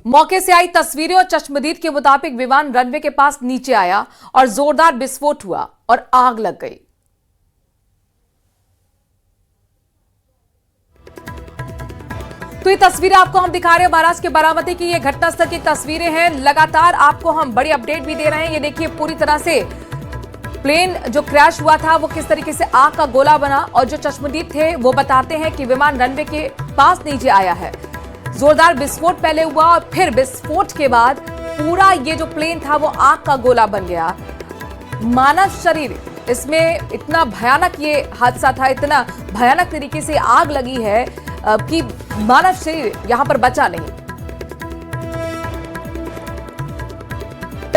मौके से आई तस्वीरें और चश्मदीद के मुताबिक विमान रनवे के पास नीचे आया और जोरदार विस्फोट हुआ और आग लग गई। तो ये तस्वीरें आपको हम दिखा रहे हैं महाराष्ट्र के बारामती की। ये घटनास्थल की तस्वीरें हैं। लगातार आपको हम बड़ी अपडेट भी दे रहे हैं। ये देखिए पूरी तरह से प्लेन जो क्रैश हुआ था वो किस तरीके से आग का गोला बना, और जो चश्मदीद थे वो बताते हैं कि विमान रनवे के पास नीचे आया है। जोरदार विस्फोट पहले हुआ और फिर विस्फोट के बाद पूरा ये जो प्लेन था वो आग का गोला बन गया। मानव शरीर इसमें इतना भयानक ये हादसा था, इतना भयानक तरीके से आग लगी है कि मानव शरीर यहां पर बचा नहीं।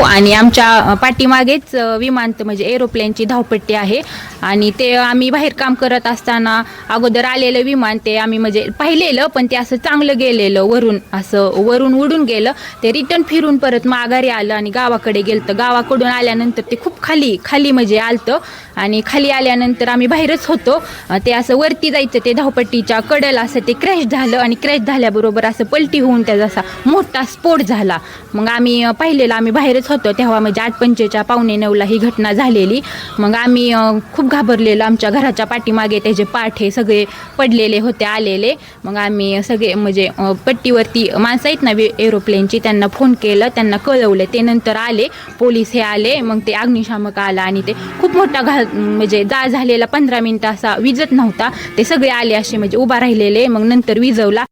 आणि आमच्या पाठीमागेच विमानतळ म्हणजे एरोप्लेनची धावपट्टी आहे आणि ते आम्ही बाहेर काम करत असताना अगोदर आलेलं विमान ते आम्ही म्हणजे पाहिलेलं, पण ते असं चांगलं गेलेलं, वरून उडून गेलं, ते रिटर्न फिरून परत माघारी आलं आणि गावाकडे गेलं। गावाकडून आल्यानंतर ते खूप खाली म्हणजे आलतं आणि खाली आल्यानंतर आम्ही बाहेरच होतो। ते असं वरती जायचं ते धावपट्टीच्या कडेला असं ते क्रॅश झालं आणि क्रॅश झाल्याबरोबर असं पलटी होऊन त्याचा असा मोठा स्फोट झाला। मग आम्ही पाहिलेलं, आम्ही बाहेरच होतो तेव्हा म्हणजे 8:45 पावणे 9ला ही घटना झालेली। मग आम्ही खूप घाबरलेलो, आमच्या घराच्या पाठीमागे त्याचे पाठे सगळे पडलेले होते आलेले। मग आम्ही सगळे म्हणजे पट्टीवरती माणसं आहेत ना एरोप्लेनची, त्यांना फोन केलं, त्यांना कळवलं, ते नंतर आले, पोलीस हे आले, मग ते अग्निशामक आला आणि ते खूप मोठा म्हणजे जाळ झालेला 15 मिनिटं असा विजत नव्हता, ते सगळे आले असे म्हणजे उभा राहिलेले, मग नंतर विजवला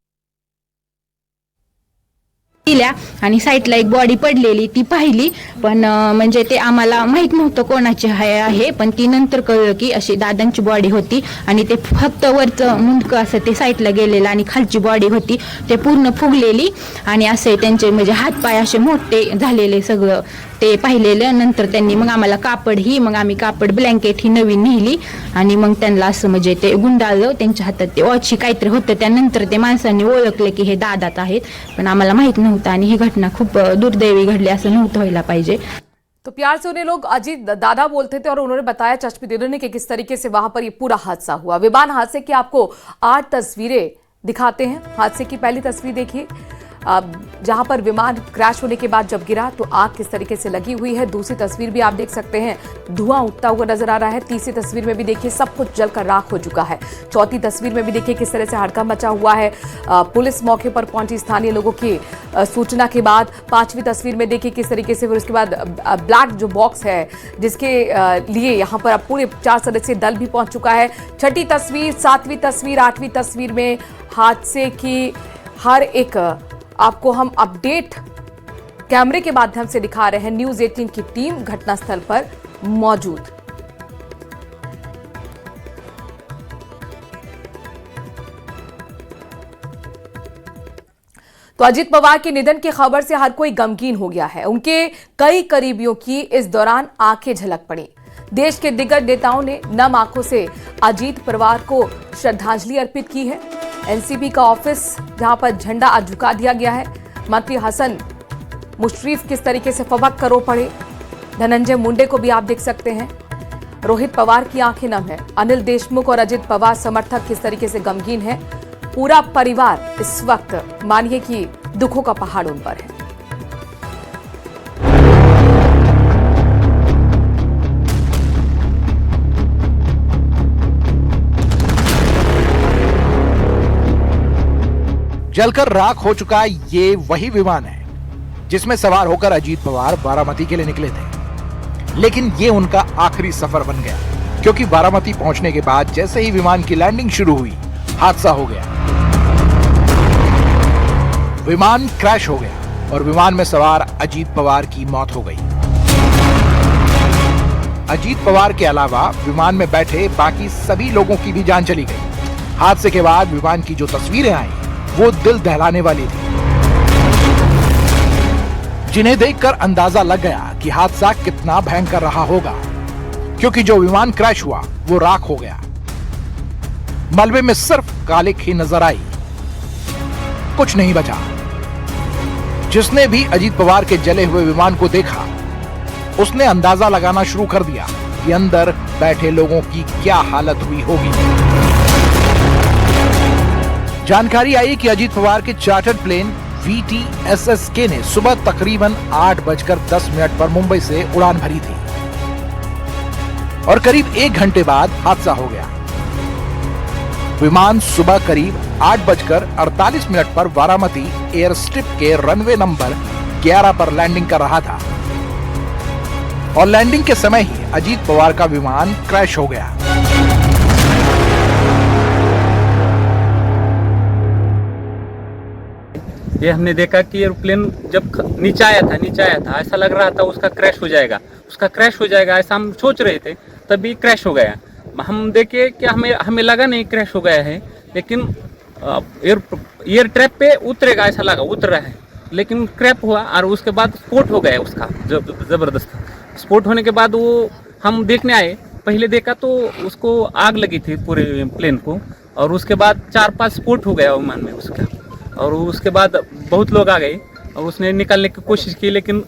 आणि साईडला एक बॉडी पडलेली ती पाहिली, पण म्हणजे ते आम्हाला माहित नव्हतं कोणाची आहे, पण ती नंतर कळलं की अशी दादांची बॉडी होती आणि ते फक्त वरचं मुंडकं असं ते साईडला गेलेलं आणि खालची बॉडी होती ते पूर्ण फुगलेली आणि असे त्यांचे म्हणजे हातपाय असे मोठे झालेले सगळं ते पाहिलेलं। नंतर त्यांनी मग आम्हाला मग आम्ही कापड ब्लँकेट ही नवीन नेली आणि मग त्यांना असं म्हणजे ते गुंडाळलं, त्यांच्या हातात ते वॉची काहीतरी होतं, त्यानंतर ते माणसांनी ओळखले की हे दादात आहेत, पण आम्हाला माहित नव्हतं आणि ही घटना खूप दुर्दैवी घडली, असं नव्हतं व्हायला पाहिजे। तो प्यार से उन्हें लोग अजीत दादा बोलते थे और उन्होंने बताया चश्मदीदों ने कि किस तरीके से वहां पर ये पूरा हादसा हुआ। विमान हादसे की आपको 8 तस्वीरें दिखाते हैं। हादसे की पहली तस्वीर देखिए, जहां पर विमान क्रैश होने के बाद जब गिरा तो आग किस तरीके से लगी हुई है। दूसरी तस्वीर भी आप देख सकते हैं, धुआं उठता हुआ नजर आ रहा है। तीसरी तस्वीर में भी देखिए सब कुछ जलकर राख हो चुका है। चौथी तस्वीर में भी देखिए किस तरह से हड़कंप मचा हुआ है। पुलिस मौके पर पहुंची स्थानीय लोगों की सूचना के बाद। 5वीं तस्वीर में देखिए किस तरीके से, फिर उसके बाद ब्लैक जो बॉक्स है जिसके लिए यहाँ पर अब पूरे 4 सदस्यीय दल भी पहुंच चुका है। 6ठी तस्वीर, 7वीं तस्वीर, 8वीं तस्वीर में हादसे की हर एक आपको हम अपडेट कैमरे के माध्यम से दिखा रहे हैं। न्यूज़ 18 की टीम घटनास्थल पर मौजूद। तो अजीत पवार के निधन की खबर से हर कोई गमगीन हो गया है। उनके कई करीबियों की इस दौरान आंखें झलक पड़ी। देश के दिग्गज नेताओं ने नम आंखों से अजीत परिवार को श्रद्धांजलि अर्पित की है। एनसीपी का ऑफिस जहां पर झंडा आज झुका दिया गया है। मंत्री हसन मुशर्रफ किस तरीके से फबक कर रो पड़े। धनंजय मुंडे को भी आप देख सकते हैं। रोहित पवार की आंखें नम है। अनिल देशमुख और अजित पवार समर्थक किस तरीके से गमगीन है। पूरा परिवार इस वक्त मानिए कि दुखों का पहाड़ उन पर है। जलकर राख हो चुका ये वही विमान है जिसमें सवार होकर अजीत पवार बारामती के लिए निकले थे, लेकिन ये उनका आखिरी सफर बन गया, क्योंकि बारामती पहुंचने के बाद जैसे ही विमान की लैंडिंग शुरू हुई हादसा हो गया। विमान क्रैश हो गया और विमान में सवार अजीत पवार की मौत हो गई। अजीत पवार के अलावा विमान में बैठे बाकी सभी लोगों की भी जान चली गई। हादसे के बाद विमान की जो तस्वीरें आई वो दिल दहलाने वाली थी, जिन्हें देखकर अंदाजा लग गया कि हादसा कितना भयंकर रहा होगा, क्योंकि जो विमान क्रैश हुआ वो राख हो गया। मलबे में सिर्फ कालिक ही नजर आई, कुछ नहीं बचा। जिसने भी अजीत पवार के जले हुए विमान को देखा उसने अंदाजा लगाना शुरू कर दिया कि अंदर बैठे लोगों की क्या हालत हुई होगी। जानकारी आई कि अजीत पवार के चार्टर्ड प्लेन VTSSK ने सुबह तकरीबन 8:10 पर मुंबई से उड़ान भरी थी और करीब 1 घंटे बाद हादसा हो गया। विमान सुबह करीब 8:48 पर बारामती एयर स्ट्रिप के रनवे नंबर 11 पर लैंडिंग कर रहा था और लैंडिंग के समय ही अजीत पवार का विमान क्रैश हो गया। ये हमने देखा कि एरोप्लेन जब नीचे आया था ऐसा लग रहा था उसका क्रैश हो जाएगा ऐसा हम सोच रहे थे, तभी क्रैश हो गया। हम देखे कि हमें लगा नहीं क्रैश हो गया है, लेकिन एयर ट्रैप पे उतरेगा ऐसा लगा, उतर रहा है, लेकिन क्रैश हुआ और उसके बाद स्फोट हो गया उसका जबरदस्त। स्फोट होने के बाद वो हम देखने आए, पहले देखा तो उसको आग लगी थी पूरे प्लेन को, और उसके बाद 4-5 स्फोट हो गया विमान में उसका, और उसके बाद बहुत लोग आ गए और उसने निकालने की कोशिश की, लेकिन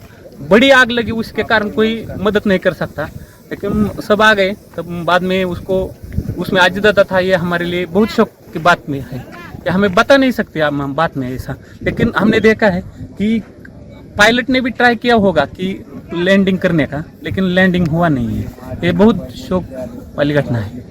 बड़ी आग लगी, उसके कारण कोई मदद नहीं कर सकता, लेकिन सब आ गए। तब बाद में उसमें आजिदा था। ये हमारे लिए बहुत शौक की बात में है, या हमें बता नहीं सकते हम बात में ऐसा, लेकिन हमने देखा है कि पायलट ने भी ट्राई किया होगा कि लैंडिंग करने का, लेकिन लैंडिंग हुआ नहीं है। ये बहुत शौक वाली घटना है।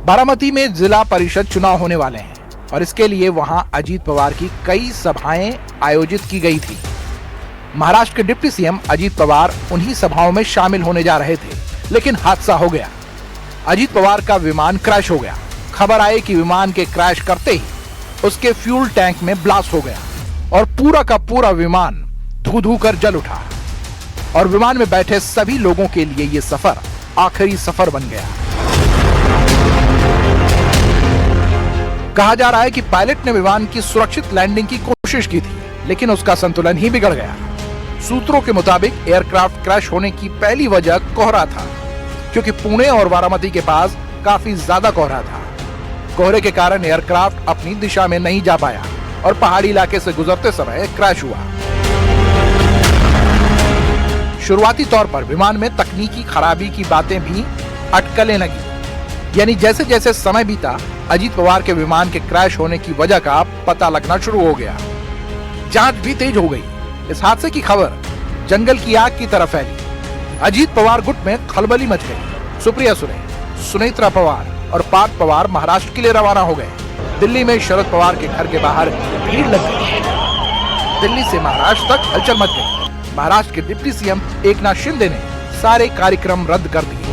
बारामती में जिला परिषद चुनाव होने वाले हैं और इसके लिए वहां अजीत पवार की कई सभाएं आयोजित की गई थी। महाराष्ट्र के डिप्टी सीएम अजीत पवार उन्हीं सभाओं में शामिल होने जा रहे थे, लेकिन हादसा हो गया। अजीत पवार का विमान क्रैश हो गया। खबर आई कि विमान के क्रैश करते ही उसके फ्यूल टैंक में ब्लास्ट हो गया और पूरा का पूरा विमान धू-धू कर जल उठा और विमान में बैठे सभी लोगों के लिए यह सफर आखिरी सफर बन गया। कहा जा रहा है कि पायलट ने विमान की सुरक्षित लैंडिंग की कोशिश की थी, लेकिन उसका संतुलन ही बिगड़ गया। सूत्रों के मुताबिक एयरक्राफ्ट क्रैश होने की पहली वजह कोहरा था, क्योंकि पुणे और बारामती के पास काफी ज्यादा कोहरा था। कोहरे के कारण एयरक्राफ्ट अपनी दिशा में नहीं जा पाया और पहाड़ी इलाके से गुजरते समय क्रैश हुआ। शुरुआती तौर पर विमान में तकनीकी खराबी की बातें भी अटकलें लगी, यानी जैसे जैसे समय बीता अजीत पवार के विमान के क्रैश होने की वजह का पता लगना शुरू हो गया। जांच भी तेज हो गई। इस हादसे की खबर जंगल की आग की तरह फैली। अजीत पवार गुट में खलबली मच गई। सुप्रिया सुले, सुनेत्रा पवार और पार्थ पवार महाराष्ट्र के लिए रवाना हो गए। दिल्ली में शरद पवार के घर के बाहर भीड़ लग गई। दिल्ली से महाराष्ट्र तक हलचल मच गई। महाराष्ट्र के डिप्टी सीएम एकनाथ शिंदे ने सारे कार्यक्रम रद्द कर दिए।